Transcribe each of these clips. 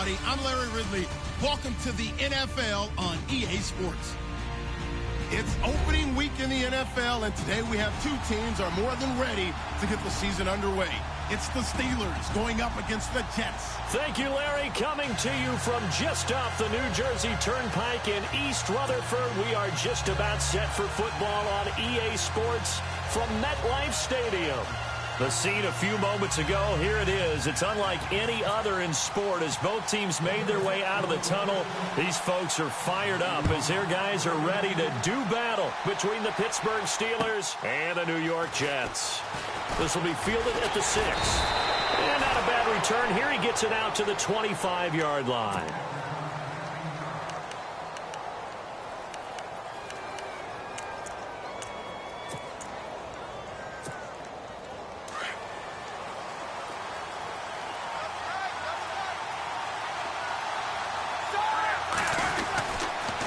everybody. I'm Larry Ridley. Welcome to the NFL on EA Sports. It's opening week in the NFL, and today we have two teams are more than ready to get the season underway. It's the Steelers going up against the Jets. Thank you, Larry. Coming to you from just off the New Jersey Turnpike in East Rutherford. We are just about set for football on EA Sports from MetLife Stadium. The scene a few moments ago, here it is. It's unlike any other in sport as both teams made their way out of the tunnel. These folks are fired up as their guys are ready to do battle between the Pittsburgh Steelers and the New York Jets. This will be fielded at the 6. And not a bad return here. He gets it out to the 25-yard line.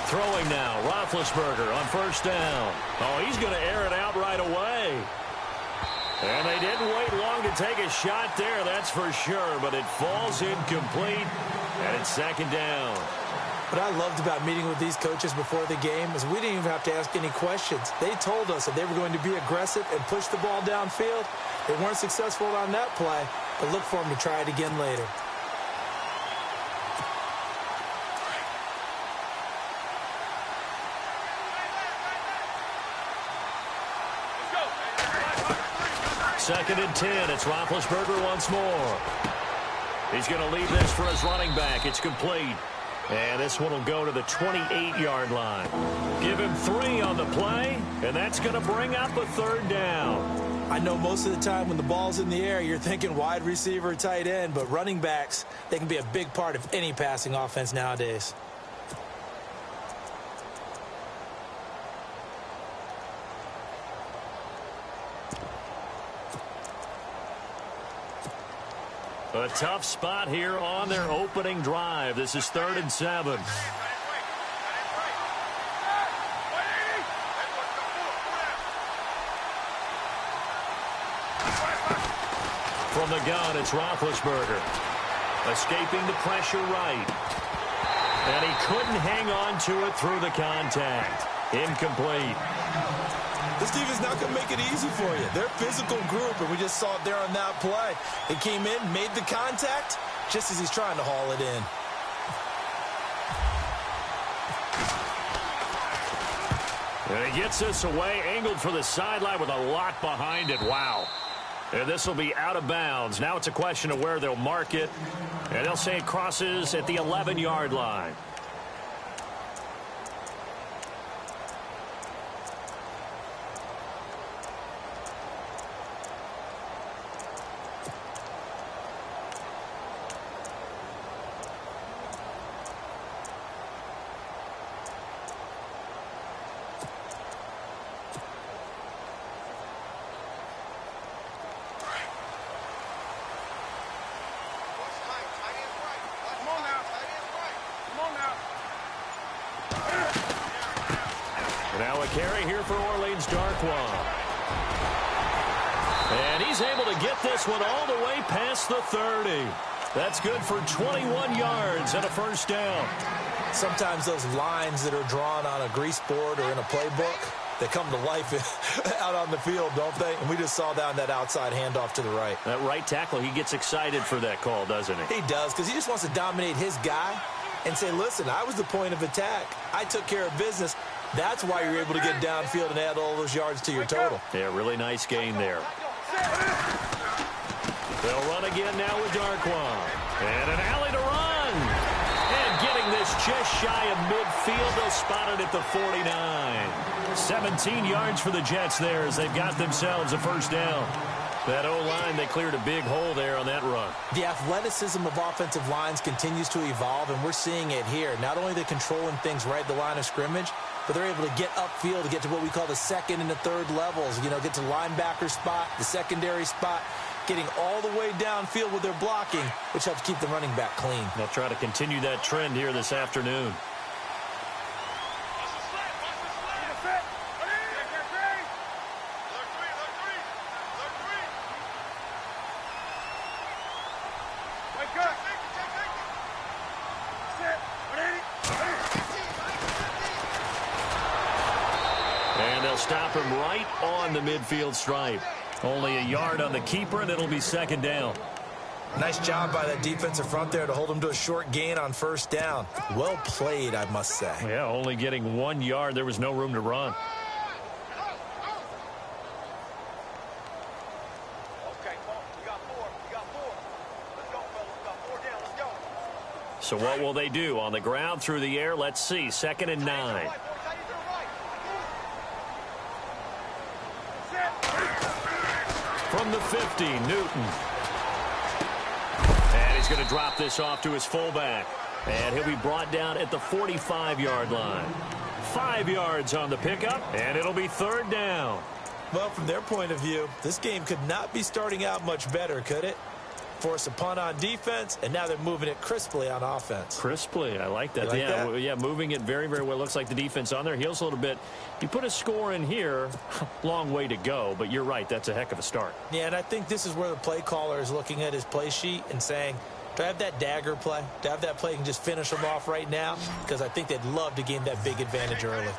Throwing now, Roethlisberger on first down. Oh, he's going to air it out right away. And they didn't wait long to take a shot there, that's for sure. But it falls incomplete, and it's second down. What I loved about meeting with these coaches before the game is we didn't even have to ask any questions. They told us that they were going to be aggressive and push the ball downfield. They weren't successful on that play, but look for them to try it again later. Second and 10. It's Roethlisberger once more. He's going to leave this for his running back. It's complete. And this one will go to the 28-yard line. Give him 3 on the play, and that's going to bring up a third down. I know most of the time when the ball's in the air, you're thinking wide receiver, tight end, but running backs, they can be a big part of any passing offense nowadays. A tough spot here on their opening drive. This is 3rd and 7. From the gun, it's Roethlisberger. Escaping the pressure right. And he couldn't hang on to it through the contact. Incomplete. This defense not going to make it easy for you. They're a physical group, and we just saw it there on that play. They came in, made the contact, just as he's trying to haul it in. And he gets this away, angled for the sideline with a lot behind it. Wow. And this will be out of bounds. Now it's a question of where they'll mark it. And they'll say it crosses at the 11-yard line. Now a carry here for Orleans Darkwa. And he's able to get this one all the way past the 30. That's good for 21 yards and a first down. Sometimes those lines that are drawn on a grease board or in a playbook, they come to life out on the field, don't they? And we just saw down that outside handoff to the right. That right tackle, he gets excited for that call, doesn't he? He does, because he just wants to dominate his guy and say, listen, I was the point of attack. I took care of business. That's why you're able to get downfield and add all those yards to your total. Yeah, really nice game there. They'll run again now with Darkwa. And an alley to run. And getting this just shy of midfield. They'll spot it at the 49. 17 yards for the Jets there as they've got themselves a first down. That O-line, they cleared a big hole there on that run. The athleticism of offensive lines continues to evolve, and we're seeing it here. Not only are they controlling things right at the line of scrimmage, but they're able to get upfield to get to what we call the second and the third levels. You know, get to linebacker spot, the secondary spot, getting all the way downfield with their blocking, which helps keep the running back clean. They'll try to continue that trend here this afternoon. stop him right on the midfield stripe. Only a yard on the keeper, and it'll be second down. Nice job by that defensive front there to hold him to a short gain on first down. Well played, I must say. Yeah, only getting 1 yard. There was no room to run. So what will they do? On the ground, through the air, let's see. 2nd and 9. From the 50, Newton. And he's going to drop this off to his fullback. And he'll be brought down at the 45-yard line. 5 yards on the pickup, and it'll be 3rd down. Well, from their point of view, this game could not be starting out much better, could it? Force a punt on defense, and now they're moving it crisply on offense. Crisply, I like that. You like that? Yeah, moving it very, very well. Looks like the defense on their heels a little bit. You put a score in here, long way to go, but you're right, that's a heck of a start. Yeah, and I think this is where the play caller is looking at his play sheet and saying, do I have that dagger play? Do I have that play and just finish them off right now? Because I think they'd love to gain that big advantage early.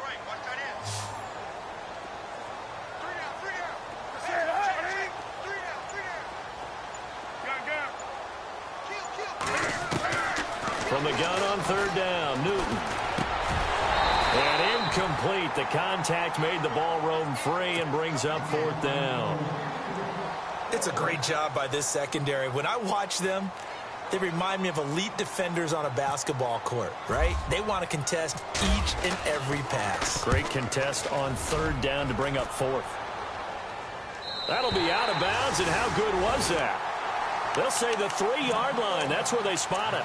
From the gun on 3rd down, Newton. And incomplete. The contact made the ball roam free and brings up 4th down. It's a great job by this secondary. When I watch them, they remind me of elite defenders on a basketball court, right? They want to contest each and every pass. Great contest on 3rd down to bring up 4th. That'll be out of bounds, and how good was that? They'll say the 3-yard line. That's where they spot it.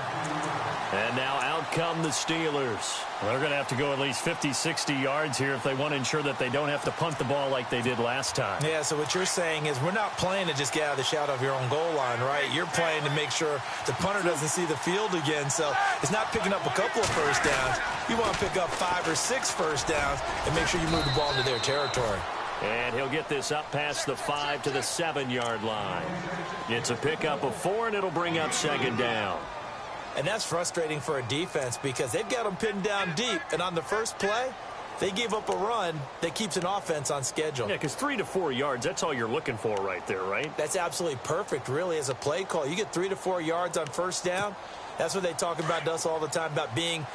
And now out come the Steelers. They're going to have to go at least 50, 60 yards here if they want to ensure that they don't have to punt the ball like they did last time. Yeah, so what you're saying is we're not playing to just get out of the shadow of your own goal line, right? You're playing to make sure the punter doesn't see the field again. So it's not picking up a couple of first downs. You want to pick up 5 or 6 first downs and make sure you move the ball into their territory. And he'll get this up past the 5 to the 7-yard line. It's a pickup of 4, and it'll bring up 2nd down. And that's frustrating for a defense because they've got them pinned down deep. And on the first play, they gave up a run that keeps an offense on schedule. Yeah, because 3 to 4 yards, that's all you're looking for right there, right? That's absolutely perfect, really, as a play call. You get 3 to 4 yards on first down. That's what they talk about to us all the time, about being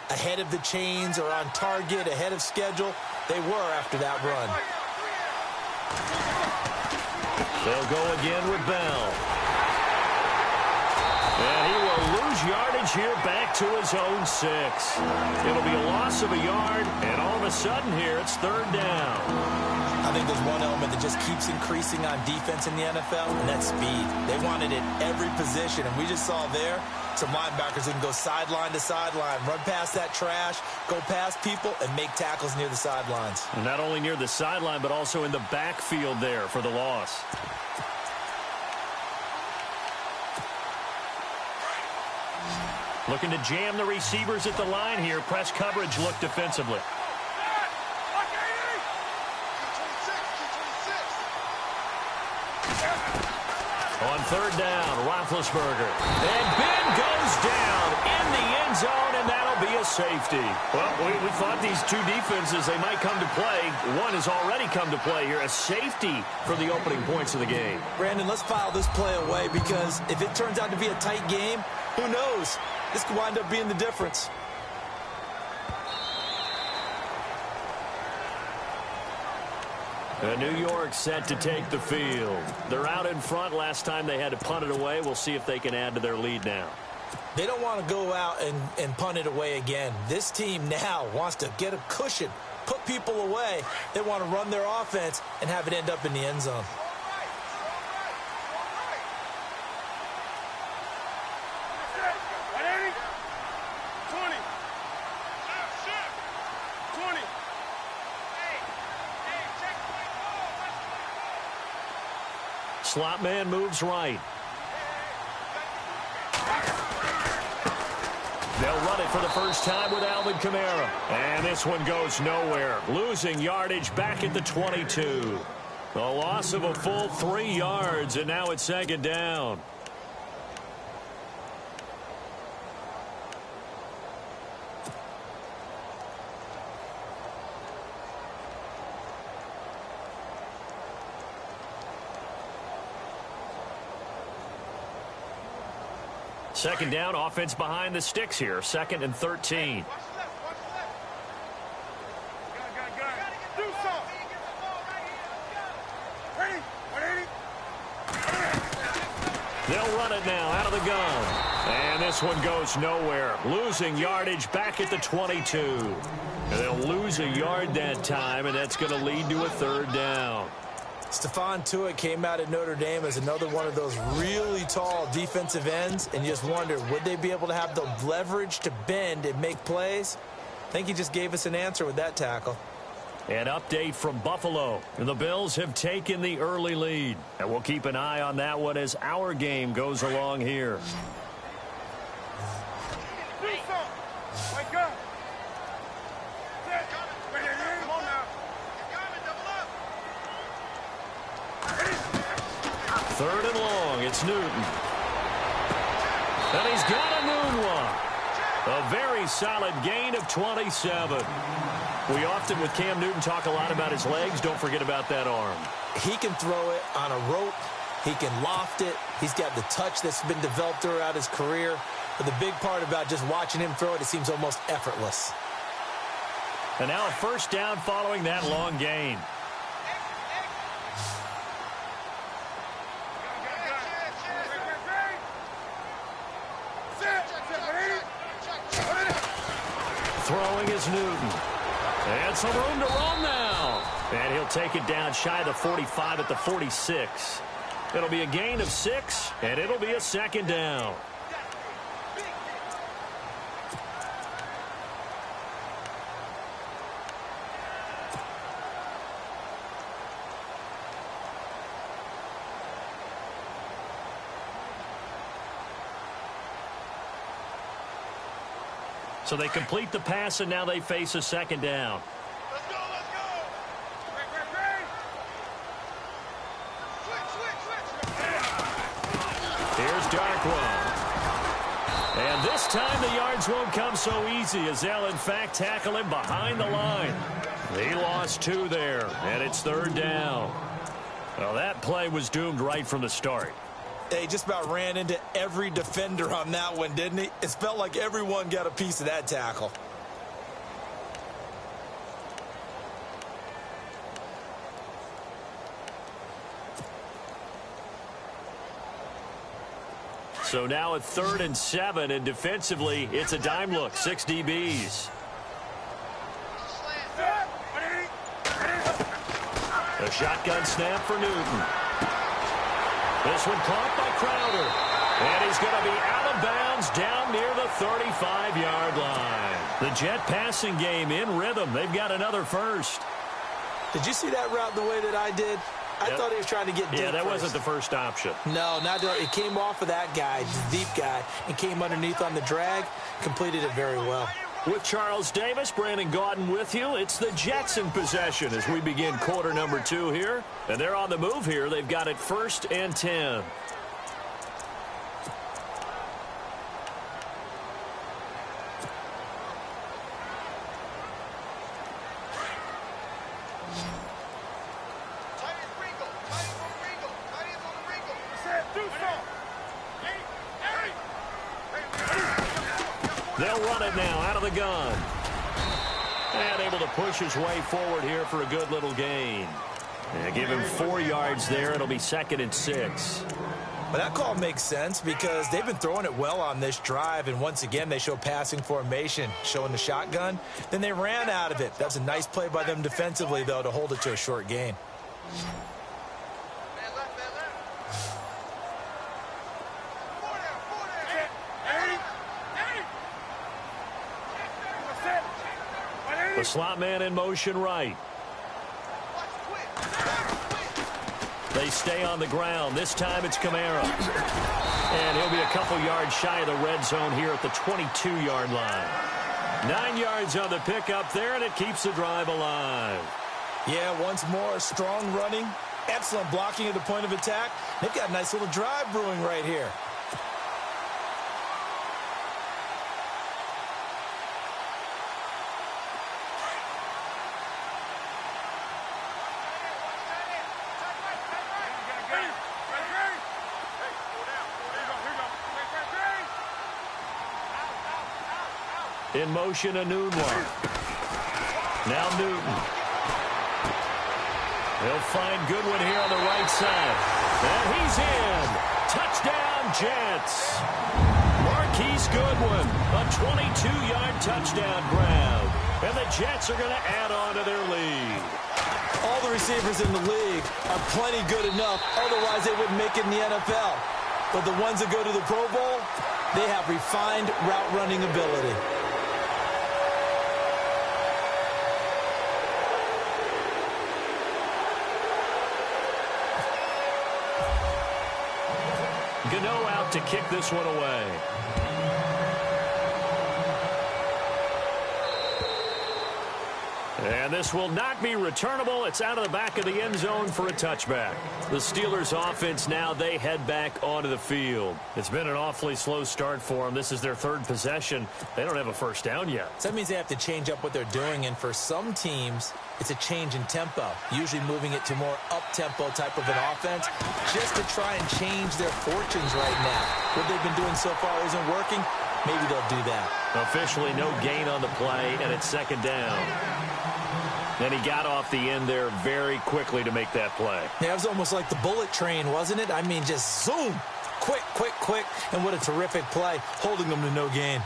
ahead of the chains or on target, ahead of schedule. They were after that run. They'll go again with Bell. And he will lose yardage here back to his own 6. It'll be a loss of a yard, and all of a sudden here it's 3rd down. I think there's one element that just keeps increasing on defense in the NFL, and that's speed. They want it at every position, and we just saw there some linebackers that can go sideline to sideline, run past that trash, go past people, and make tackles near the sidelines. And not only near the sideline, but also in the backfield there for the loss. Looking to jam the receivers at the line here. Press coverage look defensively. On 3rd down, Roethlisberger. And Ben goes down in the end zone, and that'll be a safety. Well, we thought these two defenses, they might come to play. One has already come to play here. A safety for the opening points of the game. Brandon, let's file this play away because if it turns out to be a tight game, who knows? This could wind up being the difference. New York set to take the field. They're out in front. Last time they had to punt it away. We'll see if they can add to their lead now. They don't want to go out and punt it away again. This team now wants to get a cushion, put people away. They want to run their offense and have it end up in the end zone. Slot man moves right. They'll run it for the first time with Alvin Kamara. And this one goes nowhere. Losing yardage back at the 22. A loss of a full 3 yards, and now it's 2nd down. Second down, offense behind the sticks here. 2nd and 13. They'll run it now out of the gun. And this one goes nowhere. Losing yardage back at the 22. And they'll lose a yard that time, and that's going to lead to a 3rd down. Stephon Tuitt came out at Notre Dame as another one of those really tall defensive ends, and you just wonder, would they be able to have the leverage to bend and make plays? I think he just gave us an answer with that tackle. An update from Buffalo. The Bills have taken the early lead. And we'll keep an eye on that one as our game goes along here. Third and long. It's Newton. And he's got a new one. A very solid gain of 27. We often, with Cam Newton, talk a lot about his legs. Don't forget about that arm. He can throw it on a rope. He can loft it. He's got the touch that's been developed throughout his career. But the big part about just watching him throw it, it seems almost effortless. And now a 1st down following that long gain. Throwing is Newton. And some room to run now. And he'll take it down shy of the 45 at the 46. It'll be a gain of 6, and it'll be a 2nd down. So they complete the pass, and now they face a 2nd down. Let's go, let's go. Here's Darkwa. And this time the yards won't come so easy as they'll, in fact, tackle him behind the line. He lost 2 there, and it's 3rd down. Well, that play was doomed right from the start. He just about ran into every defender on that one, didn't he? It felt like everyone got a piece of that tackle. So now at 3rd and 7, and defensively, it's a dime look. 6 DBs. A shotgun snap for Newton. This one caught by Crowder. And he's going to be out of bounds down near the 35-yard line. The Jet passing game in rhythm. They've got another 1st. Did you see that route the way that I did? I thought he was trying to get deep. Yeah, that first. wasn't the first option. No, not it came off of that guy, the deep guy, and came underneath on the drag. Completed it very well. With Charles Davis, Brandon Gaudin with you. It's the Jets in possession as we begin quarter number 2 here. And they're on the move here. They've got it 1st and 10. They'll run it now out of the gun. And able to push his way forward here for a good little gain. And give him 4 yards there. It'll be 2nd and 6. But that call makes sense because they've been throwing it well on this drive. And once again, they show passing formation, showing the shotgun. Then they ran out of it. That's a nice play by them defensively, though, to hold it to a short gain. The slot man in motion right. They stay on the ground. This time it's Kamara. And he'll be a couple yards shy of the red zone here at the 22-yard line. 9 yards on the pickup there, and it keeps the drive alive. Yeah, once more, strong running, excellent blocking at the point of attack. They've got a nice little drive brewing right here. In motion, Anunwa. Now Newton. He'll find Goodwin here on the right side. And he's in. Touchdown, Jets. Marquise Goodwin, a 22-yard touchdown grab. And the Jets are going to add on to their lead. All the receivers in the league are plenty good enough. Otherwise, they wouldn't make it in the NFL. But the ones that go to the Pro Bowl, they have refined route running ability. Gano out to kick this one away. And this will not be returnable. It's out of the back of the end zone for a touchback. The Steelers offense now, they head back onto the field. It's been an awfully slow start for them. This is their third possession. They don't have a first down yet. So that means they have to change up what they're doing, and for some teams, it's a change in tempo, usually moving it to more up-tempo type of an offense just to try and change their fortunes right now. What they've been doing so far isn't working. Maybe they'll do that. Officially no gain on the play, and it's second down. And he got off the end there very quickly to make that play. Yeah, it was almost like the bullet train, wasn't it? I mean, just zoom. Quick, quick, quick. And what a terrific play, holding them to no gain.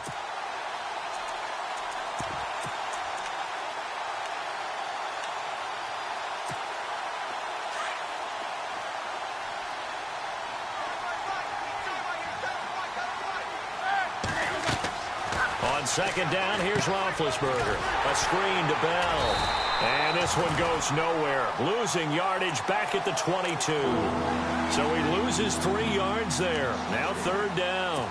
On second down, here's Roethlisberger. A screen to Bell. And this one goes nowhere. Losing yardage back at the 22. So he loses 3 yards there. Now third down.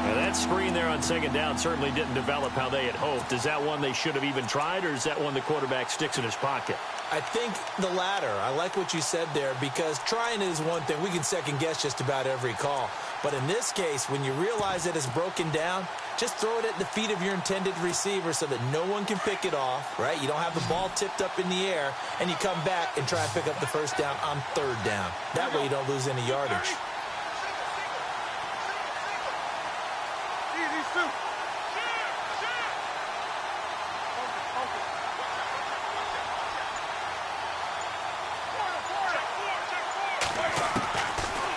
And that screen there on second down certainly didn't develop how they had hoped. Is that one they should have even tried, or is that one the quarterback sticks in his pocket? I think the latter. I like what you said there, because trying is one thing. We can second guess just about every call. But in this case, when you realize that it's broken down, just throw it at the feet of your intended receiver so that no one can pick it off, right? You don't have the ball tipped up in the air, and you come back and try and pick up the first down on third down. That way you don't lose any yardage.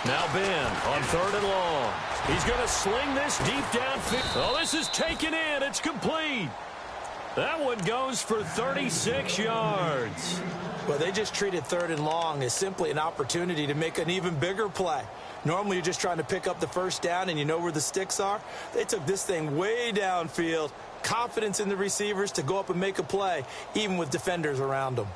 Now Ben on third and long. He's going to sling this deep downfield. Oh, this is taken in. It's complete. That one goes for 36 yards. Well, they just treated third and long as simply an opportunity to make an even bigger play. Normally, you're just trying to pick up the first down and you know where the sticks are. They took this thing way downfield. Confidence in the receivers to go up and make a play, even with defenders around them.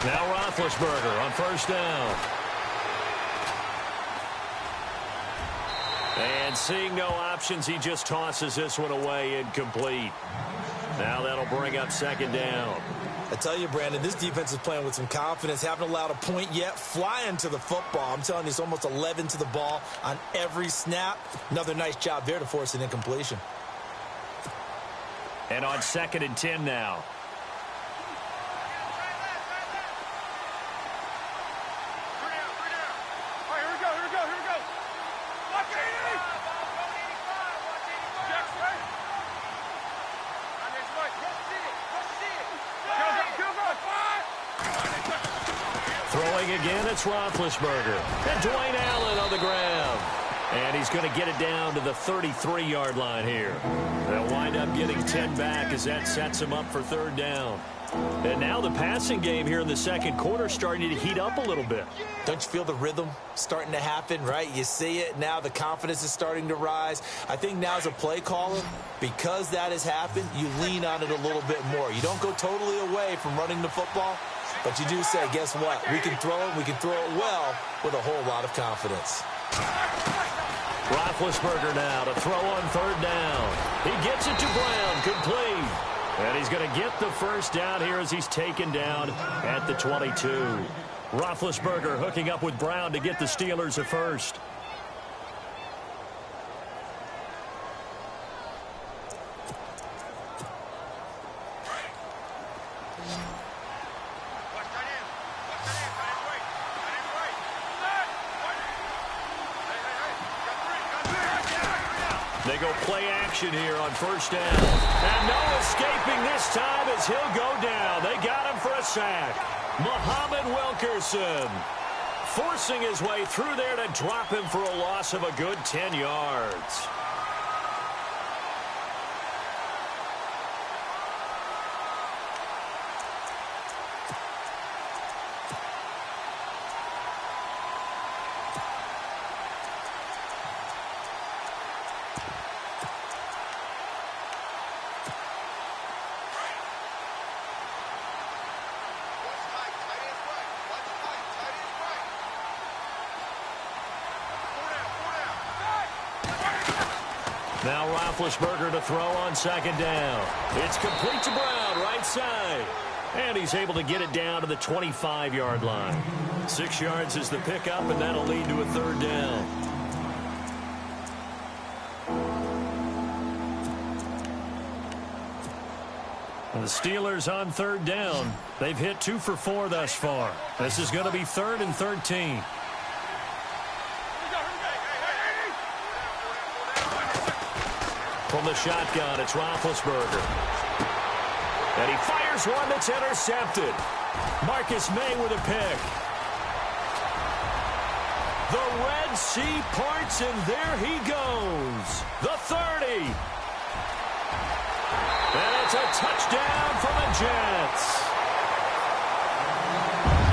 Now Roethlisberger on first down. And seeing no options, he just tosses this one away, incomplete. Now that'll bring up second down. I tell you, Brandon, this defense is playing with some confidence. Haven't allowed a point yet. Flying to the football. I'm telling you, it's almost 11 to the ball on every snap. Another nice job there to force an incompletion. And on second and 10 now. Throwing again, it's Roethlisberger. And Dwayne Allen on the grab. And he's going to get it down to the 33-yard line here. They'll wind up getting 10 back as that sets him up for third down. And now the passing game here in the second quarter starting to heat up a little bit. Don't you feel the rhythm starting to happen, right? You see it now. The confidence is starting to rise. I think now as a play caller, because that has happened, you lean on it a little bit more. You don't go totally away from running the football, but you do say, guess what? We can throw it. We can throw it well with a whole lot of confidence. Roethlisberger now to throw on third down. He gets it to Brown, complete. And he's going to get the first down here as he's taken down at the 22. Roethlisberger hooking up with Brown to get the Steelers a first. play action here on first down. And no escaping this time as he'll go down. They got him for a sack. Muhammad Wilkerson forcing his way through there to drop him for a loss of a good 10 yards. Now Roethlisberger to throw on second down. It's complete to Brown, right side. And he's able to get it down to the 25-yard line. 6 yards is the pickup, and that'll lead to a third down. And the Steelers on third down. They've hit 2 for 4 thus far. This is going to be 3rd and 13. From the shotgun, it's Roethlisberger. And he fires one that's intercepted. Marcus May with a pick. The Red Sea parts, and there he goes. The 30. And it's a touchdown for the Jets.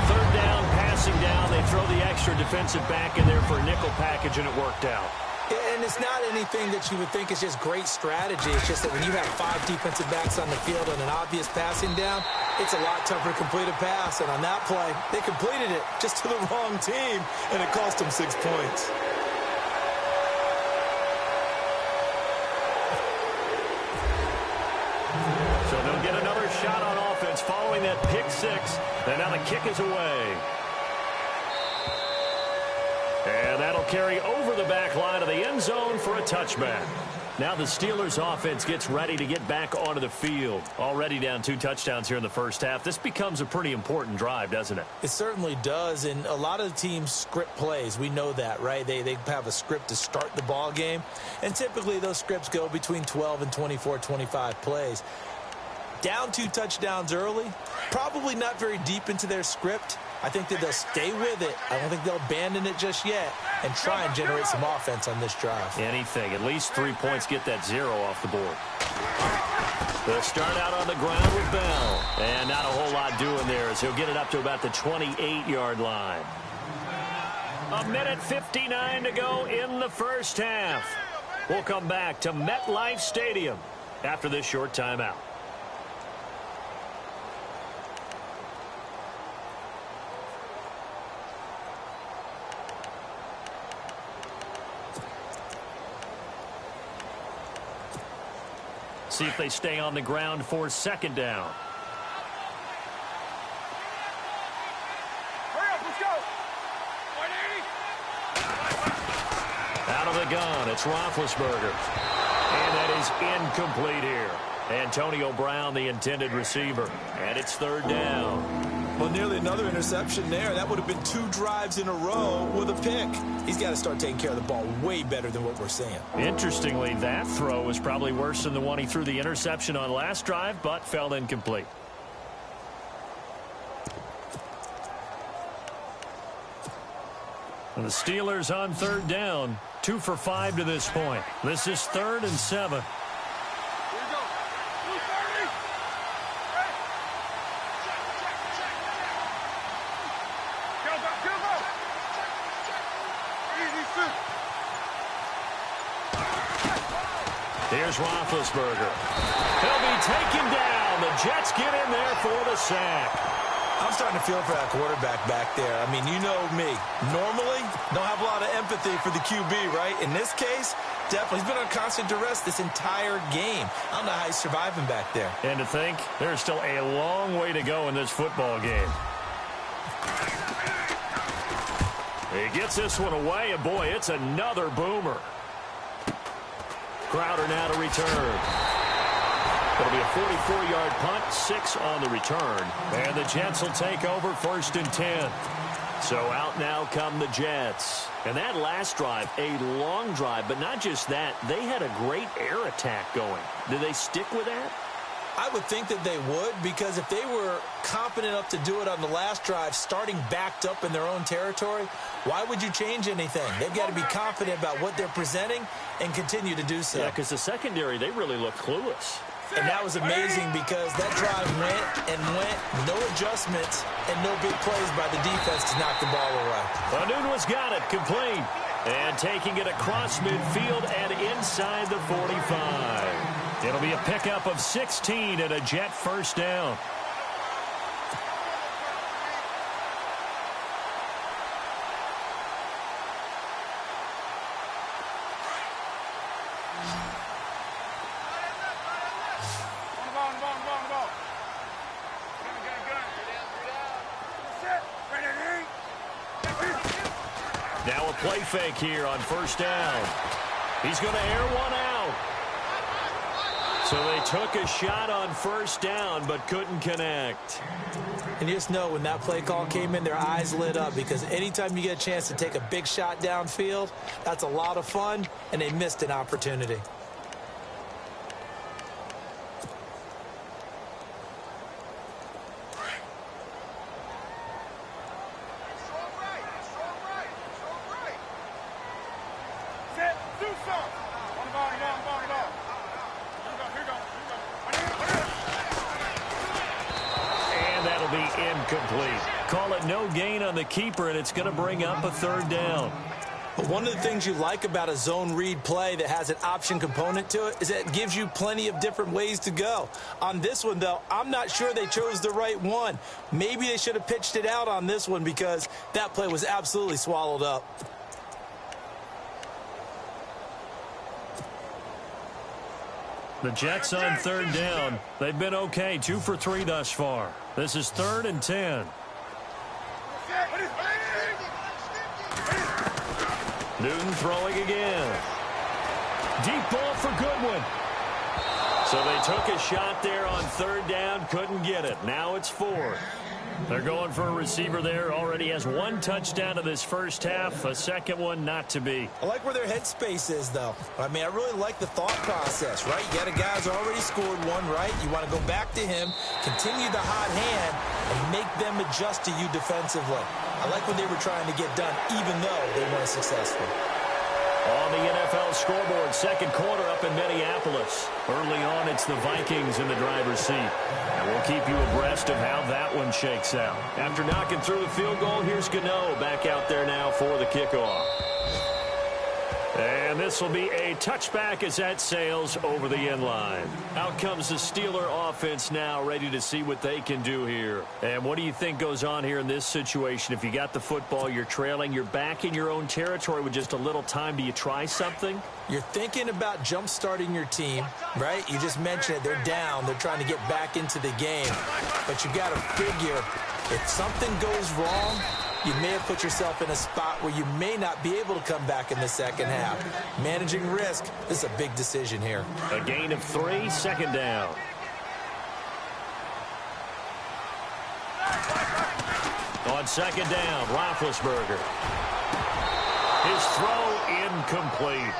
Third down, passing down. They throw the extra defensive back in there for a nickel package, and it worked out. And it's not anything that you would think is just great strategy. It's just that when you have 5 defensive backs on the field on an obvious passing down, it's a lot tougher to complete a pass. And on that play, they completed it just to the wrong team, and it cost them 6 points. So they'll get another shot on offense following that pick 6. And now the kick is away. And that'll carry over the back line of the end zone for a touchback. Now the Steelers offense gets ready to get back onto the field. Already down 2 touchdowns here in the first half. This becomes a pretty important drive, doesn't it? It certainly does, and a lot of the teams script plays. We know that, right? They have a script to start the ball game, and typically those scripts go between 12 and 24, 25 plays. Down 2 touchdowns early, probably not very deep into their script. I think that they'll stay with it. I don't think they'll abandon it just yet and try and generate some offense on this drive. Anything. At least 3 points, get that 0 off the board. They'll start out on the ground with Bell. And not a whole lot doing there as he'll get it up to about the 28-yard line. 1:59 to go in the first half. We'll come back to MetLife Stadium after this short timeout. See if they stay on the ground for second down. Hurry up, let's go. Out of the gun, it's Roethlisberger. And that is incomplete here. Antonio Brown, the intended receiver. And it's third down. Well, nearly another interception there. That would have been 2 drives in a row with a pick. He's got to start taking care of the ball way better than what we're seeing. Interestingly, that throw was probably worse than the one he threw the interception on last drive, but fell incomplete. And the Steelers on third down, 2 for 5 to this point. This is 3rd and 7. Here's Roethlisberger. He'll be taken down. The Jets get in there for the sack. I'm starting to feel for that quarterback back there. I mean, you know me. Normally, don't have a lot of empathy for the QB, right? In this case, definitely. He's been on constant duress this entire game. I don't know how he's surviving back there. And to think, there's still a long way to go in this football game. He gets this one away, and boy, it's another boomer. Crowder now to return. It'll be a 44-yard punt, 6 on the return. And the Jets will take over 1st and 10. So out now come the Jets. And that last drive, a long drive, but not just that, they had a great air attack going. Did they stick with that? I would think that they would, because if they were confident enough to do it on the last drive, starting backed up in their own territory, why would you change anything? They've got to be confident about what they're presenting and continue to do so. Yeah, because the secondary, they really looked clueless. And that was amazing because that drive went and went, no adjustments, and no big plays by the defense to knock the ball away. Anunwa's got it, complete. And taking it across midfield and inside the 45. It'll be a pickup of 16 and a Jet first down. Now a play fake here on first down. He's going to air one out. So they took a shot on first down but couldn't connect. And you just know when that play call came in, their eyes lit up, because anytime you get a chance to take a big shot downfield, that's a lot of fun, and they missed an opportunity. Incomplete. Call it no gain on the keeper, and it's going to bring up a third down. But one of the things you like about a zone read play that has an option component to it is that it gives you plenty of different ways to go. On this one, though, I'm not sure they chose the right one. Maybe they should have pitched it out on this one, because that play was absolutely swallowed up. The Jets on third down. They've been okay, 2 for 3 thus far. This is 3rd and 10. Newton throwing again. Deep ball for Goodwin. So they took a shot there on third down, couldn't get it. Now it's 4th. They're going for a receiver there. Already has 1 touchdown in this first half. A second one not to be. I like where their headspace is, though. I mean, I really like the thought process, right? You got a guy who's already scored one, right? You want to go back to him, continue the hot hand, and make them adjust to you defensively. I like when they were trying to get done, even though they weren't successful. On the NFL scoreboard, second quarter up in Minneapolis. Early on, it's the Vikings in the driver's seat. And we'll keep you abreast of how that one shakes out. After knocking through the field goal, here's Gano back out there now for the kickoff. And this will be a touchback as that sails over the end line. Out comes the Steeler offense now, ready to see what they can do here. And what do you think goes on here in this situation? If you got the football, you're trailing, you're back in your own territory with just a little time. Do you try something? You're thinking about jump-starting your team, right? You just mentioned it. They're down. They're trying to get back into the game. But you got to figure, if something goes wrong, you may have put yourself in a spot where you may not be able to come back in the second half. Managing risk, this is a big decision here. A gain of 3, second down. On second down, Roethlisberger. His throw incomplete.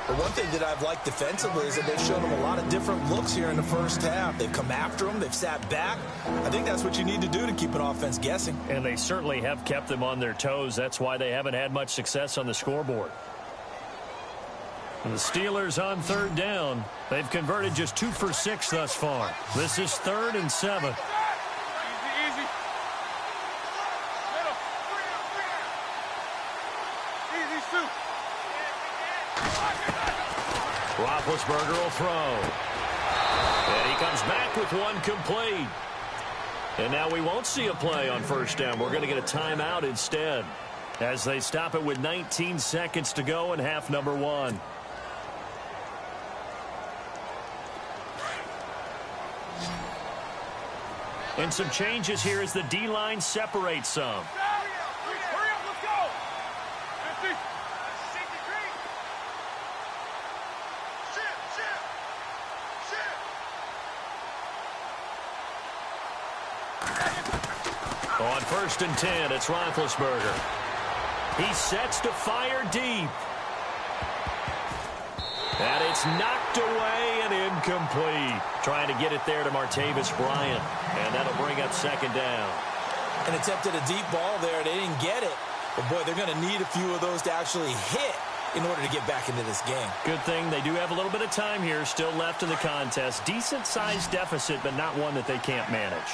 But one thing that I've liked defensively is that they've shown them a lot of different looks here in the first half. They've come after them. They've sat back. I think that's what you need to do to keep an offense guessing. And they certainly have kept them on their toes. That's why they haven't had much success on the scoreboard. And the Steelers on third down. They've converted just 2 for 6 thus far. This is 3rd and 7. Roethlisberger will throw. And he comes back with one complete. And now we won't see a play on first down. We're going to get a timeout instead, as they stop it with 19 seconds to go in half number 1. And some changes here as the D-line separates some. On 1st and 10, it's Roethlisberger. He sets to fire deep. And it's knocked away and incomplete. Trying to get it there to Martavis Bryant. And that'll bring up 2nd down. And attempted a deep ball there. They didn't get it. But, boy, they're going to need a few of those to actually hit in order to get back into this game. Good thing they do have a little bit of time here still left in the contest. Decent-sized deficit, but not one that they can't manage.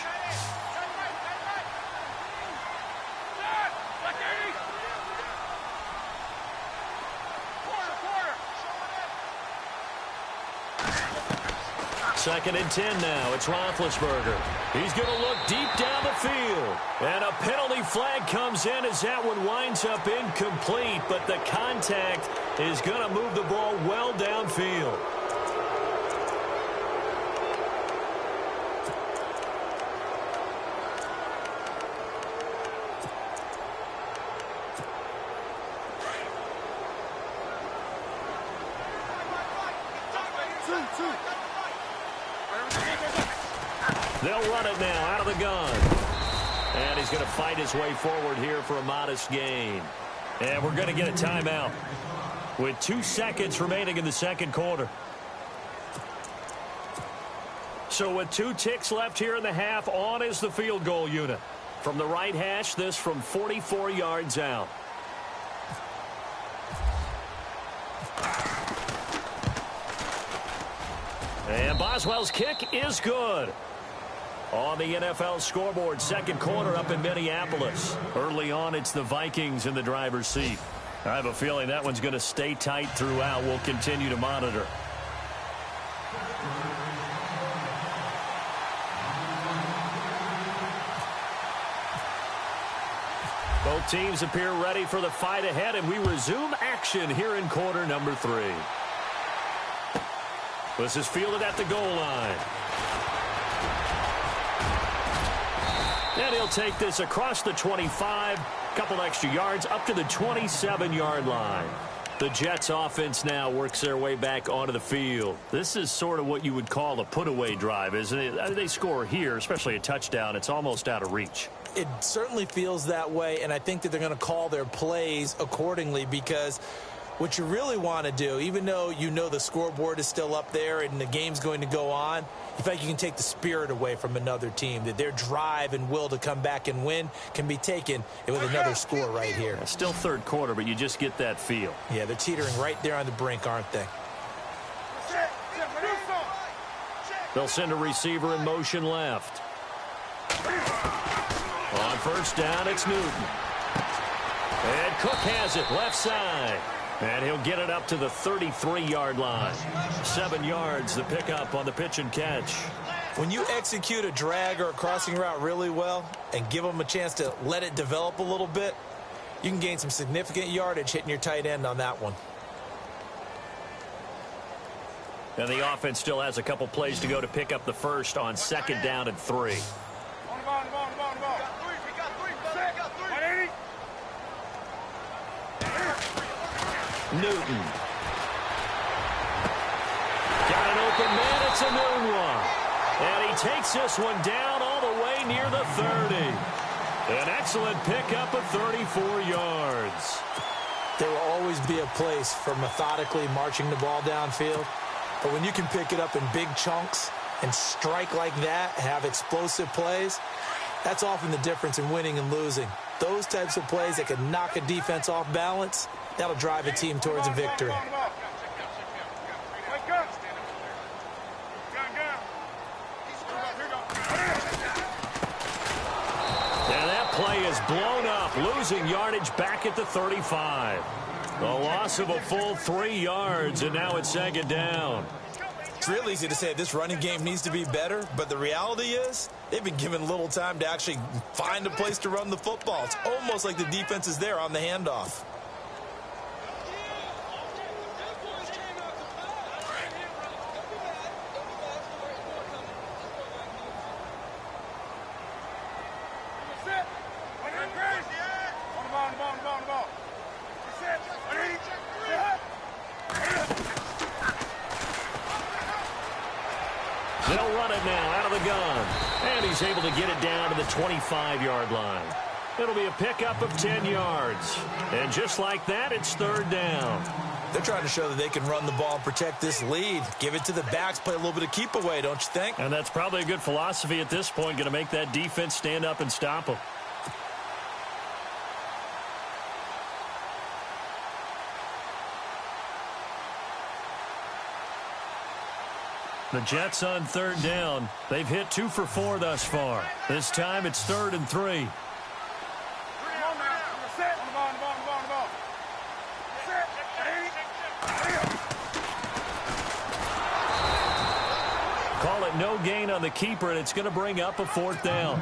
Second and 10 now. It's Roethlisberger. He's going to look deep down the field. And a penalty flag comes in as that one winds up incomplete. But the contact is going to move the ball well downfield. They'll run it now out of the gun. And he's going to fight his way forward here for a modest gain. And we're going to get a timeout with 2 seconds remaining in the 2nd quarter. So with 2 ticks left here in the half, on is the field goal unit. From the right hash, this from 44 yards out. And Boswell's kick is good. On the NFL scoreboard, 2nd quarter up in Minneapolis. Early on, it's the Vikings in the driver's seat. I have a feeling that one's going to stay tight throughout. We'll continue to monitor. Both teams appear ready for the fight ahead, and we resume action here in quarter number 3. This is fielded at the goal line. And he'll take this across the 25, couple extra yards, up to the 27-yard line. The Jets offense now works their way back onto the field. This is sort of what you would call a put-away drive, isn't it? They score here, especially a touchdown. It's almost out of reach. It certainly feels that way, and I think that they're going to call their plays accordingly because what you really want to do, even though you know the scoreboard is still up there and the game's going to go on, you feel like you can take the spirit away from another team, that their drive and will to come back and win can be taken with another score right here. Still 3rd quarter, but you just get that feel. Yeah, they're teetering right there on the brink, aren't they? They'll send a receiver in motion left. On 1st down, it's Newton. And Cook has it left side. And he'll get it up to the 33-yard line. 7 yards, the pickup on the pitch and catch. When you execute a drag or a crossing route really well and give them a chance to let it develop a little bit, you can gain some significant yardage hitting your tight end on that one. And the offense still has a couple plays to go to pick up the first on 2nd down and 3. Newton. Got an open man. It's a new one. And he takes this one down all the way near the 30. An excellent pickup of 34 yards. There will always be a place for methodically marching the ball downfield. But when you can pick it up in big chunks and strike like that, have explosive plays, that's often the difference in winning and losing. Those types of plays that can knock a defense off balance, that'll drive a team towards a victory. And that play is blown up, losing yardage back at the 35. The loss of a full 3 yards, and now it's 2nd down. It's real easy to say this running game needs to be better, but the reality is they've been given little time to actually find a place to run the football. It's almost like the defense is there on the handoff. They'll run it now out of the gun. And he's able to get it down to the 25-yard line. It'll be a pickup of 10 yards. And just like that, it's third down. They're trying to show that they can run the ball and protect this lead. Give it to the backs, play a little bit of keep away, don't you think? And that's probably a good philosophy at this point, going to make that defense stand up and stop them. The Jets on third down. They've hit 2 for 4 thus far. This time it's 3rd and 3. Call it no gain on the keeper, and it's going to bring up a 4th down.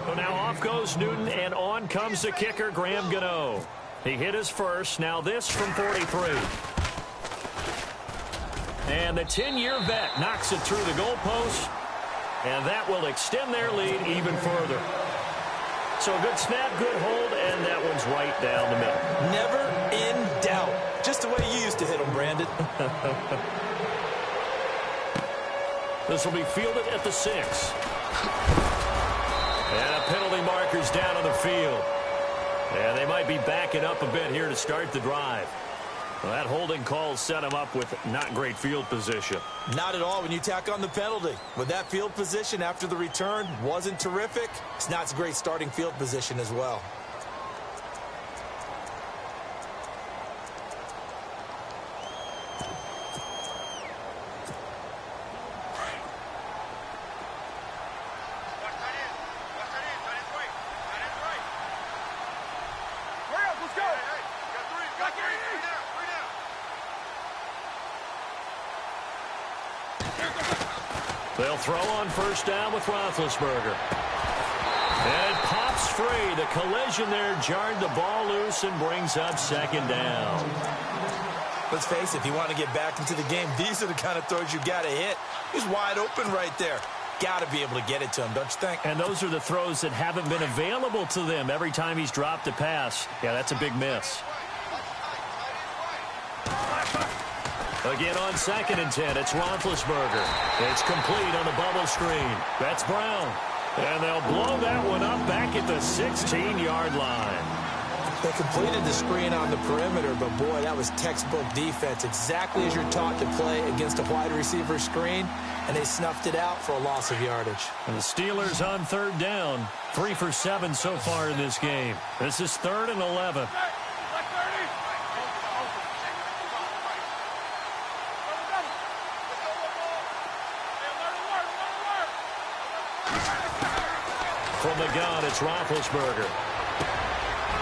So now off goes Newton, and on comes the kicker, Graham Gano. He hit his first. Now this from 43. And the 10-year vet knocks it through the goalpost, and that will extend their lead even further. So good snap, good hold, and that one's right down the middle. Never in doubt. Just the way you used to hit them, Brandon. This will be fielded at the 6. And a penalty marker's down on the field. And they might be backing up a bit here to start the drive. Well, that holding call set him up with not great field position. Not at all when you tack on the penalty. With that field position after the return wasn't terrific. It's not a great starting field position as well. They'll throw on first down with Roethlisberger. And it pops free. The collision there jarred the ball loose and brings up 2nd down. Let's face it, if you want to get back into the game, these are the kind of throws you got to hit. He's wide open right there. Got to be able to get it to him, don't you think? And those are the throws that haven't been available to them every time he's dropped a pass. Yeah, that's a big miss. Again on 2nd and 10, it's Roethlisberger. It's complete on the bubble screen. That's Brown. And they'll blow that one up back at the 16-yard line. They completed the screen on the perimeter, but boy, that was textbook defense. Exactly as you're taught to play against a wide receiver screen, and they snuffed it out for a loss of yardage. And the Steelers on 3rd down. 3 for 7 so far in this game. This is 3rd and 11. From the gun, it's Roethlisberger.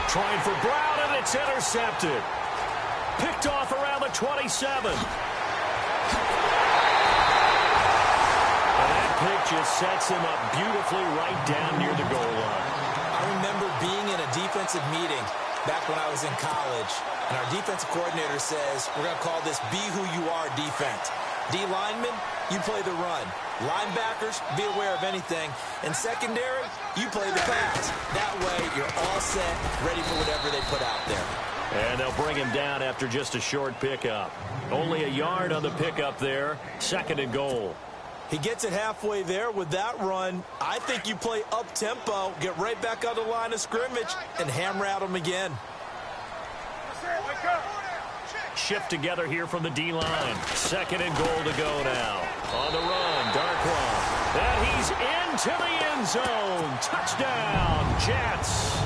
Trying for Brown, and it's intercepted. Picked off around the 27. And that pick just sets him up beautifully right down near the goal line. I remember being in a defensive meeting back when I was in college, and our defensive coordinator says, we're going to call this be who you are defense. D linemen, you play the run. Linebackers, be aware of anything. And secondary, you play the pass. That way, you're all set, ready for whatever they put out there. And they'll bring him down after just a short pickup. Only a yard on the pickup there. 2nd and goal. He gets it halfway there with that run. I think you play up-tempo, get right back on the line of scrimmage, and hammer at him again. Shift together here from the D-line. 2nd and goal to go now. On the run, Darkwa. And he's into the end zone. Touchdown, Jets.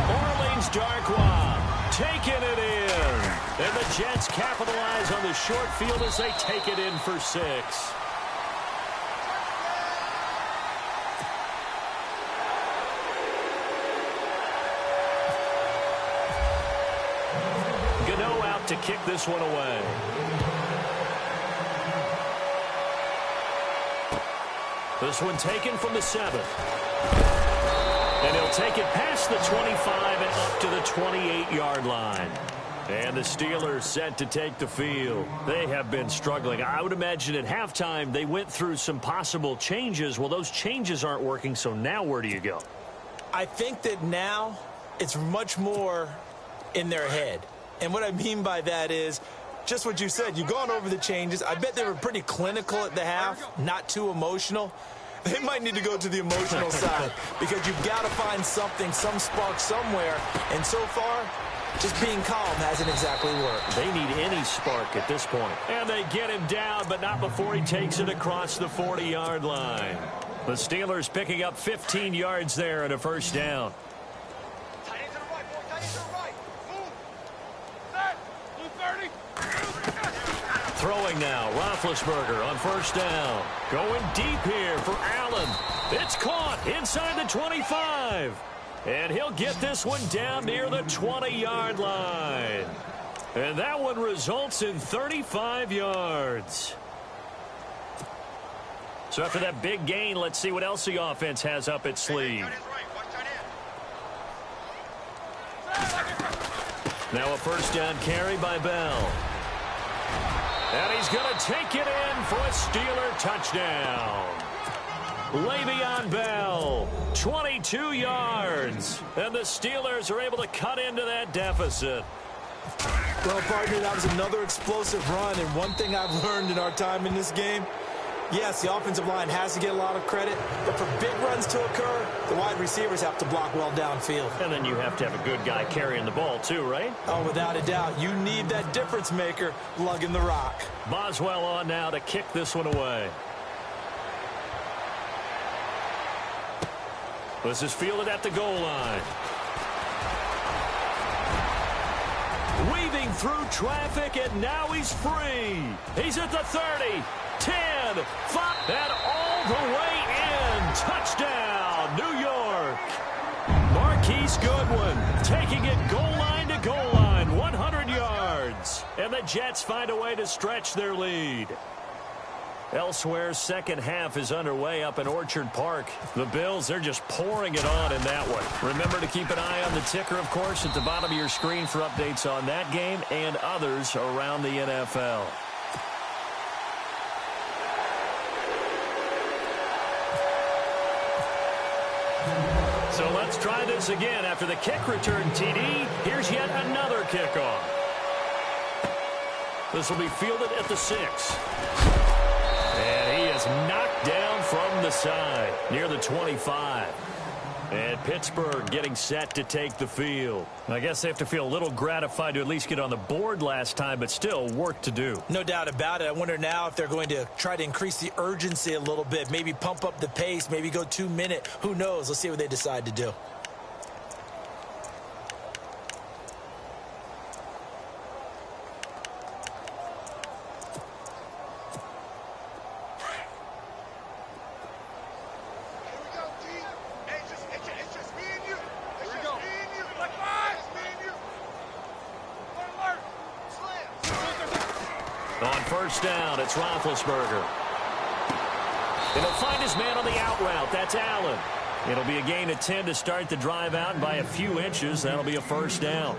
Orleans Darkwa taking it in. And the Jets capitalize on the short field as they take it in for 6. To kick this one away. This one taken from the 7. And he'll take it past the 25 and up to the 28-yard line. And the Steelers set to take the field. They have been struggling. I would imagine at halftime they went through some possible changes. Well, those changes aren't working, so now where do you go? I think that now it's much more in their head. And what I mean by that is Just what you said. You've gone over the changes. I bet they were pretty clinical at the half, not too emotional. They might need to go to the emotional side because you've got to find something, some spark somewhere. And so far, just being calm hasn't exactly worked. They need any spark at this point. And they get him down, but not before he takes it across the 40-yard line. The Steelers picking up 15 yards there and a first down. Throwing now, Roethlisberger on first down. Going deep here for Allen. It's caught inside the 25. And he'll get this one down near the 20-yard line. And that one results in 35 yards. So after that big gain, let's see what else the offense has up its sleeve. Now a first down carry by Bell. And he's going to take it in for a Steeler touchdown. Le'Veon Bell, 22 yards. And the Steelers are able to cut into that deficit. Well, partner, that was another explosive run. And one thing I've learned in our time in this game, yes, the offensive line has to get a lot of credit, but for big runs to occur, the wide receivers have to block well downfield. And then you have to have a good guy carrying the ball too, right? Oh, without a doubt. You need that difference maker lugging the rock. Boswell on now to kick this one away. This is fielded at the goal line. Weaving through traffic, and now he's free. He's at the 30. 10, 5, and all the way in. Touchdown, New York. Marquise Goodwin taking it goal line to goal line, 100 yards. And the Jets find a way to stretch their lead. Elsewhere, second half is underway up in Orchard Park. The Bills, they're just pouring it on in that one. Remember to keep an eye on the ticker, of course, at the bottom of your screen for updates on that game and others around the NFL. So let's try this again. After the kick return TD, here's yet another kickoff. This will be fielded at the 6. And he is knocked down from the side near the 25. And Pittsburgh getting set to take the field. I guess they have to feel a little gratified to at least get on the board last time, but still work to do. No doubt about it. I wonder now if they're going to try to increase the urgency a little bit, maybe pump up the pace, maybe go 2-minute. Who knows? Let's see what they decide to do. On first down, it's Roethlisberger. And he'll find his man on the out route. That's Allen. It'll be a gain of 10 to start the drive out, and by a few inches, that'll be a first down.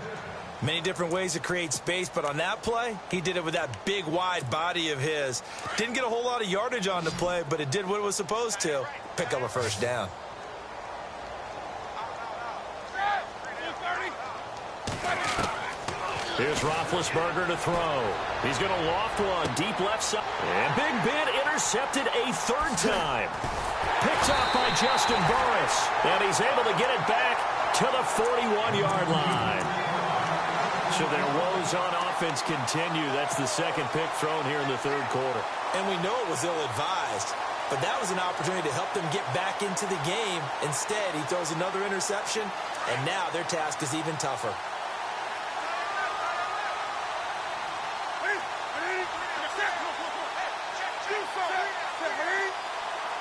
Many different ways to create space, but on that play, he did it with that big, wide body of his. Didn't get a whole lot of yardage on the play, but it did what it was supposed to. Pick up a first down. Here's Roethlisberger to throw. He's going to loft one deep left side. And Big Ben intercepted a third time. Picked off by Justin Burris. And he's able to get it back to the 41-yard line. So their woes on offense continue. That's the second pick thrown here in the third quarter. And we know it was ill-advised. But that was an opportunity to help them get back into the game. Instead, he throws another interception. And now their task is even tougher.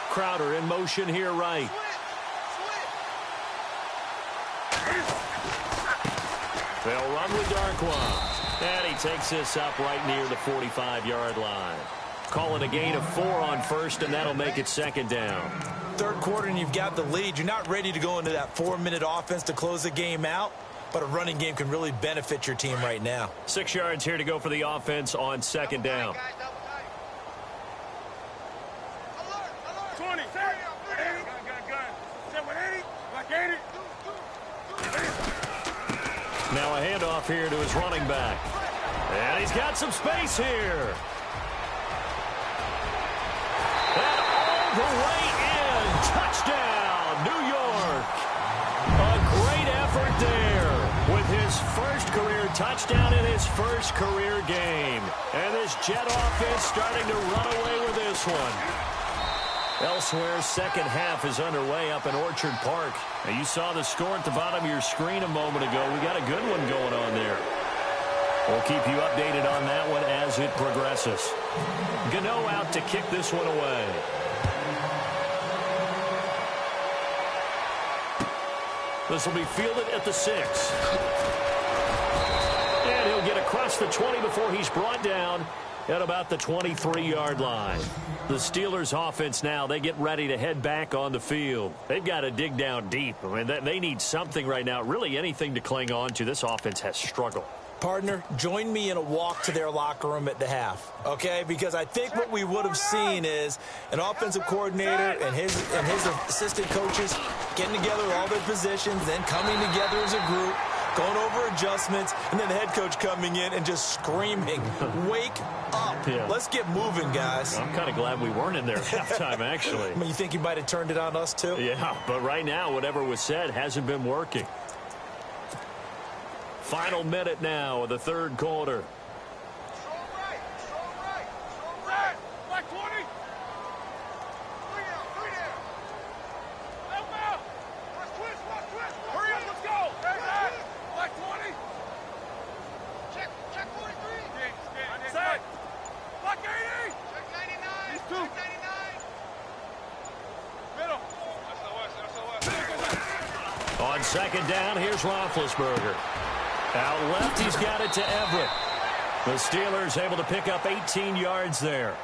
Crowder in motion here right. They'll run with Darkwa. And he takes this up right near the 45-yard line. Call it a gain of 4 on first, and that'll make it second down. Third quarter, and you've got the lead. You're not ready to go into that 4-minute offense to close the game out, but a running game can really benefit your team right now. 6 yards here to go for the offense on second down. Now a handoff here to his running back. And he's got some space here. And all the way in. Touchdown, New York. A great effort there with his first career touchdown in his first career game. And this Jet offense starting to run away with this one. Elsewhere, second half is underway up in Orchard Park. Now, you saw the score at the bottom of your screen a moment ago. We got a good one going on there. We'll keep you updated on that one as it progresses. Gano out to kick this one away. This will be fielded at the 6. And he'll get across the 20 before he's brought down at about the 23-yard line. The Steelers' offense now, they get ready to head back on the field. They've got to dig down deep. I mean, they need something right now, really anything to cling on to. This offense has struggled. Partner, join me in a walk to their locker room at the half, okay? Because I think what we would have seen is an offensive coordinator and his assistant coaches getting together with all their positions, then coming together as a group, going over adjustments, and then the head coach coming in and just screaming, wake up. Yeah. Let's get moving, guys. I'm kind of glad we weren't in there at halftime, actually. I mean, you think he might have turned it on us, too? Yeah, but right now, whatever was said hasn't been working. Final minute now of the third quarter. Strong right, strong right, strong right. Back 20. Three down. Help out. Watch twist. Hurry up, let's go. Back 20. Check 43. Set. Block 80. Check 99. These two. Check 99. Middle. SOS. On second down, here's Roethlisberger. Out left, he's got it to Everett. The Steelers able to pick up 18 yards there.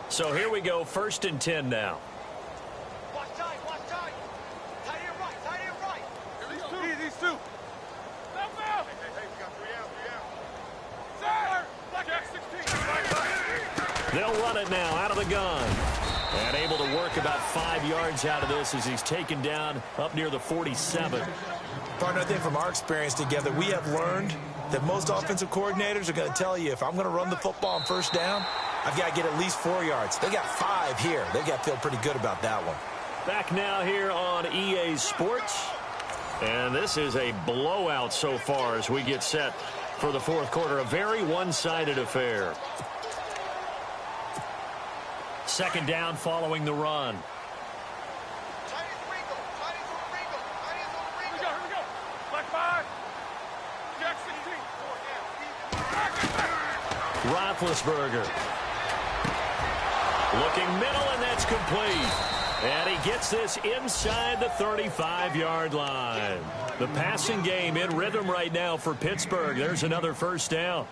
So here we go, 1st and 10 now. Watch tight. Tight end right. These two. They'll run it now out of the gun. And able to work about 5 yards out of this as he's taken down up near the 47. Partner, I think from our experience together, we have learned that most offensive coordinators are going to tell you, if I'm going to run the football on first down, I've got to get at least 4 yards. They got 5 here. They've got to feel pretty good about that one. Back now here on EA Sports. And this is a blowout so far as we get set for the fourth quarter. A very one-sided affair. Second down following the run. Tight ends Here we go. Black 5. Jack 16. Roethlisberger. Looking middle, and that's complete. And he gets this inside the 35-yard line. The passing game in rhythm right now for Pittsburgh. There's another first down.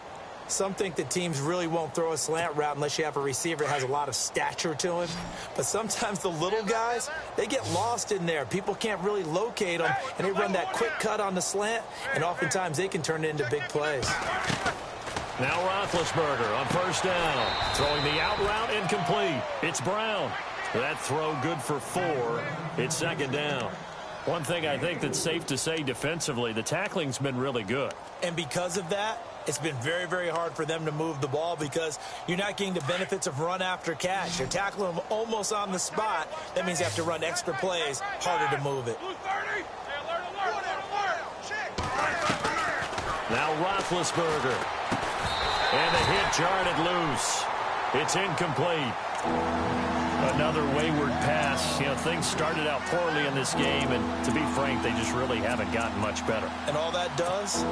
Some think that teams really won't throw a slant route unless you have a receiver that has a lot of stature to him. But sometimes the little guys, they get lost in there. People can't really locate them, and they run that quick cut on the slant, and oftentimes they can turn it into big plays. Now Roethlisberger on first down. Throwing the out route incomplete. It's Brown. That throw good for 4. It's second down. One thing I think that's safe to say defensively, the tackling's been really good. And because of that, it's been very, very hard for them to move the ball because you're not getting the benefits of run after catch. You're tackling them almost on the spot. That means you have to run extra plays, harder to move it. Now Roethlisberger. And the hit jarred it loose. It's incomplete. Another wayward pass. You know, things started out poorly in this game, and to be frank, they just really haven't gotten much better. And all that does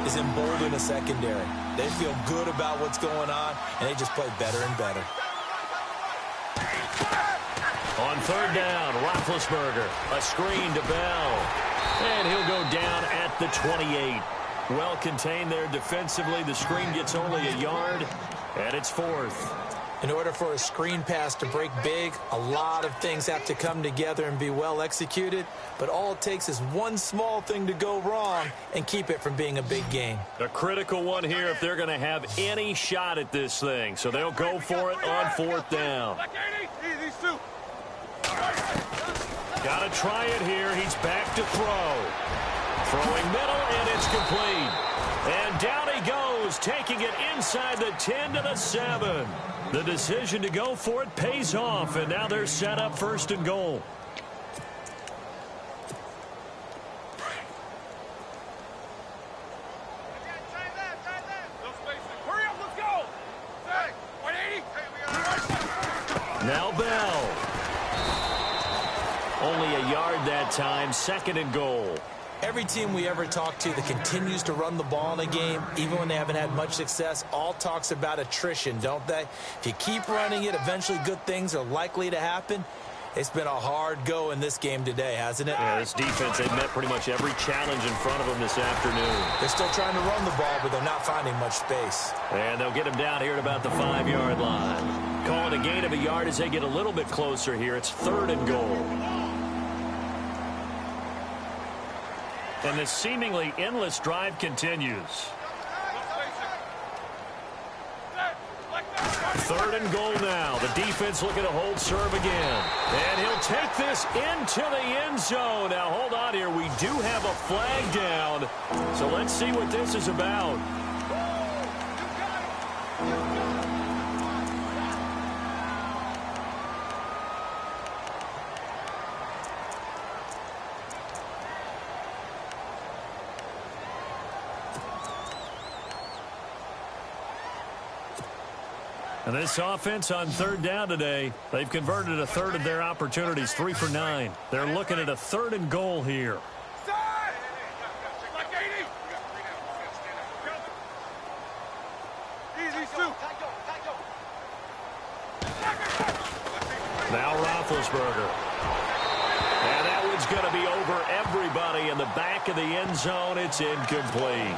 is embolden a secondary. They feel good about what's going on, and they just play better and better. On third down, Roethlisberger. A screen to Bell. And he'll go down at the 28. Well contained there defensively. The screen gets only a yard, and it's 4th. In order for a screen pass to break big, a lot of things have to come together and be well executed. But all it takes is one small thing to go wrong and keep it from being a big game. A critical one here if they're going to have any shot at this thing. So they'll go for it on 4th down. Got to try it here. He's back to throw. Throwing middle, and it's complete. And down he goes, taking it inside the 10 to the 7. The decision to go for it pays off, and now they're set up 1st and goal. Now Bell. Only a yard that time, 2nd and goal. Every team we ever talk to that continues to run the ball in a game, even when they haven't had much success, all talks about attrition, don't they? If you keep running it, eventually good things are likely to happen. It's been a hard go in this game today, hasn't it? Yeah, this defense, they've met pretty much every challenge in front of them this afternoon. They're still trying to run the ball, but they're not finding much space. And they'll get him down here at about the 5-yard line. Call it a gain of a yard as they get a little bit closer here. It's 3rd and goal. And the seemingly endless drive continues. 3rd and goal now. The defense looking to hold serve again. And he'll take this into the end zone. Now, hold on here. We do have a flag down. So let's see what this is about. And this offense on 3rd down today, they've converted a third of their opportunities, 3 for 9. They're looking at a 3rd and goal here. Now Roethlisberger. And that one's going to be over everybody in the back of the end zone. It's incomplete.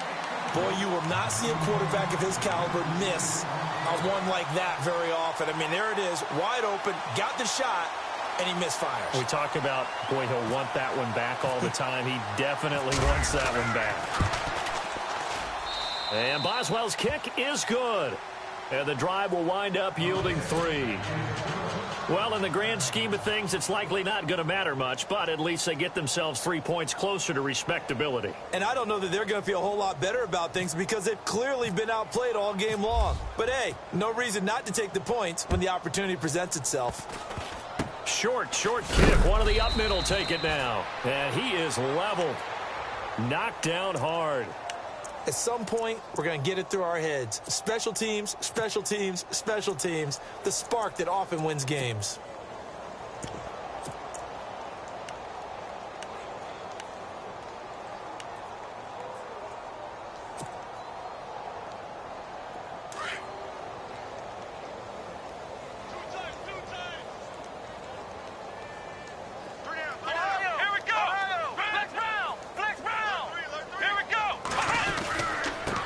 Boy, you will not see a quarterback of his caliber miss a one like that very often. I mean, there it is, wide open, got the shot, and he misfires. We talk about, boy, he'll want that one back all the time. He definitely wants that one back. And Boswell's kick is good. And the drive will wind up yielding 3. Well, in the grand scheme of things, it's likely not going to matter much, but at least they get themselves 3 points closer to respectability. And I don't know that they're going to feel a whole lot better about things because they've clearly been outplayed all game long. But, hey, no reason not to take the points when the opportunity presents itself. Short kick. One of the up middle take it now. And he is leveled. Knocked down hard. At some point, we're going to get it through our heads. Special teams, special teams, special teams. The spark that often wins games.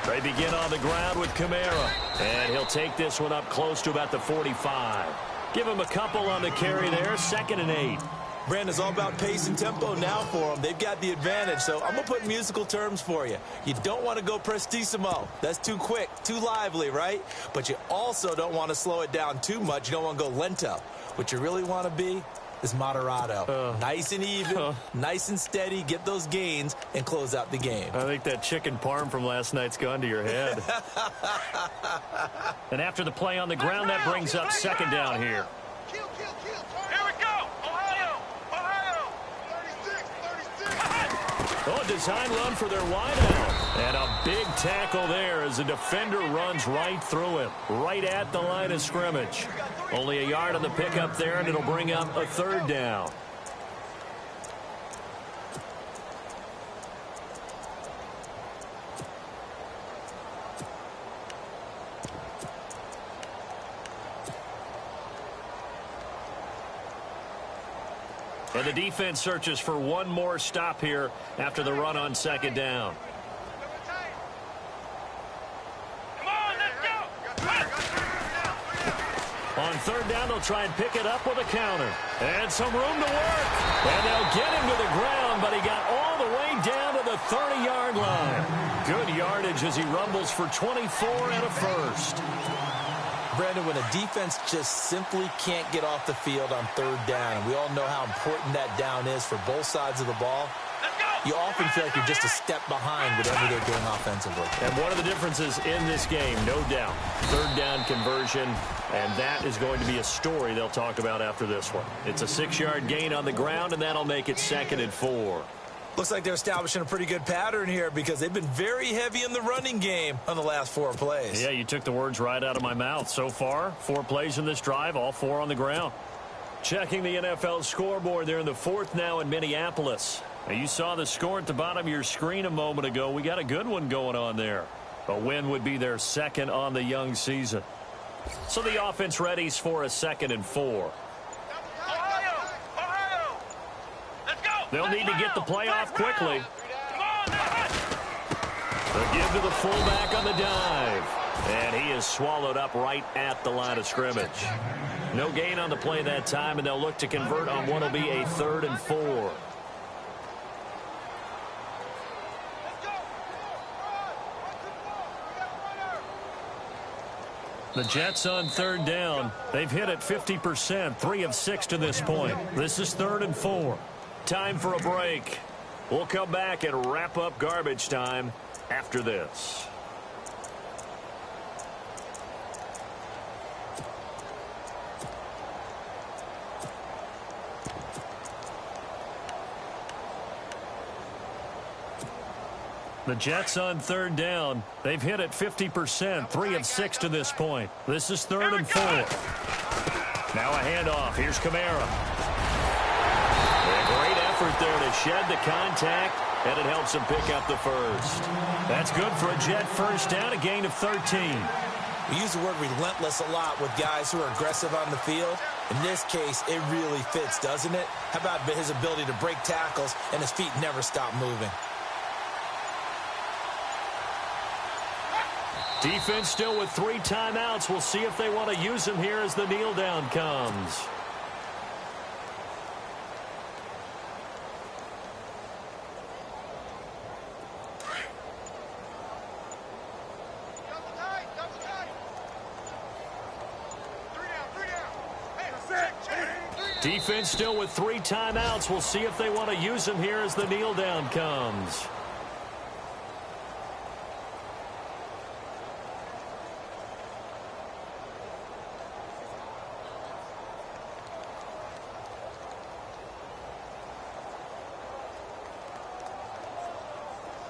They begin on the ground with Kamara. And he'll take this one up close to about the 45. Give him a couple on the carry there. 2nd and 8. Brandon's all about pace and tempo now for them. They've got the advantage, so I'm going to put musical terms for you. You don't want to go prestissimo. That's too quick, too lively, right? But you also don't want to slow it down too much. You don't want to go lento. What you really want to be is moderato. Nice and even, nice and steady, get those gains, and close out the game. I think that chicken parm from last night's gone to your head. And after the play on the ground, that brings up 2nd down here. Here we go. Ohio. 36. Oh, design run for their wideout. And a big tackle there as the defender runs right through him, right at the line of scrimmage. Only a yard on the pickup there, and it'll bring up a 3rd down. And the defense searches for one more stop here after the run on 2nd down. third down, they'll try and pick it up with a counter. And some room to work. And they'll get him to the ground, but he got all the way down to the 30-yard line. Good yardage as he rumbles for 24 and a first. Brandon, when a defense just simply can't get off the field on third down, and we all know how important that down is for both sides of the ball, you often feel like you're just a step behind whatever they're doing offensively. And one of the differences in this game, no doubt, third down conversion, and that is going to be a story they'll talk about after this one. It's a 6-yard gain on the ground, and that'll make it 2nd and 4. Looks like they're establishing a pretty good pattern here because they've been very heavy in the running game on the last 4 plays. Yeah, you took the words right out of my mouth. So far, 4 plays in this drive, all 4 on the ground. Checking the NFL scoreboard there in the 4th now in Minneapolis. Now, you saw the score at the bottom of your screen a moment ago. We got a good one going on there. A win would be their 2nd on the young season. So the offense readies for a 2nd and 4. They'll need to get the play off quickly. The give to the fullback on the dive. And he is swallowed up right at the line of scrimmage. No gain on the play that time, and they'll look to convert on what will be a 3rd and 4. The Jets on 3rd down. They've hit it 50%, 3 of 6 to this point. This is 3rd and 4. Time for a break. We'll come back and wrap up garbage time after this. The Jets on 3rd down. They've hit it 50%, 3 of 6 to this point. This is 3rd and 4. Now a handoff. Here's Kamara. A great effort there to shed the contact, and it helps him pick up the first. That's good for a Jet first down, a gain of 13. We use the word relentless a lot with guys who are aggressive on the field. In this case, it really fits, doesn't it? How about his ability to break tackles and his feet never stop moving? Defense still with 3 timeouts. We'll see if they want to use them here as the kneel down comes. Defense still with 3 timeouts. We'll see if they want to use them here as the kneel down comes.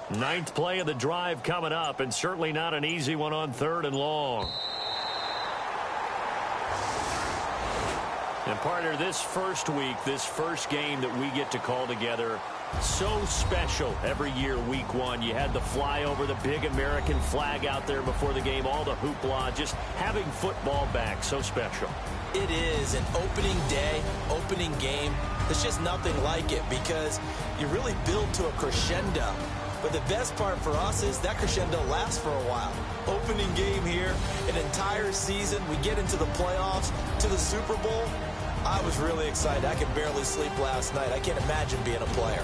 Ninth play of the drive coming up, and certainly not an easy one on 3rd and long. And partner, this first week, this first game that we get to call together, so special every year, week 1. You had the flyover, the big American flag out there before the game, all the hoopla, just having football back, so special. It is an opening day, opening game. There's just nothing like it because you really build to a crescendo. But the best part for us is that crescendo lasts for a while. Opening game here, an entire season. We get into the playoffs, to the Super Bowl. I was really excited. I could barely sleep last night. I can't imagine being a player.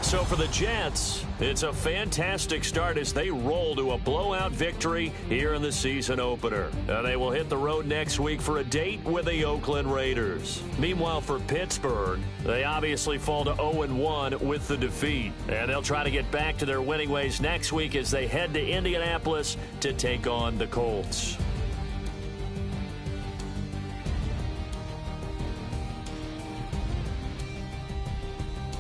So for the Jets, it's a fantastic start as they roll to a blowout victory here in the season opener. They will hit the road next week for a date with the Oakland Raiders. Meanwhile, for Pittsburgh, they obviously fall to 0-1 with the defeat. And they'll try to get back to their winning ways next week as they head to Indianapolis to take on the Colts.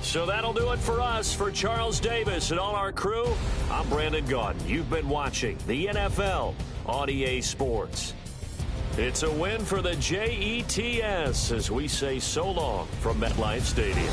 So that'll do it for us. For Charles Davis and all our crew, I'm Brandon Gaudin. You've been watching the NFL on EA Sports. It's a win for the Jets as we say so long from MetLife Stadium.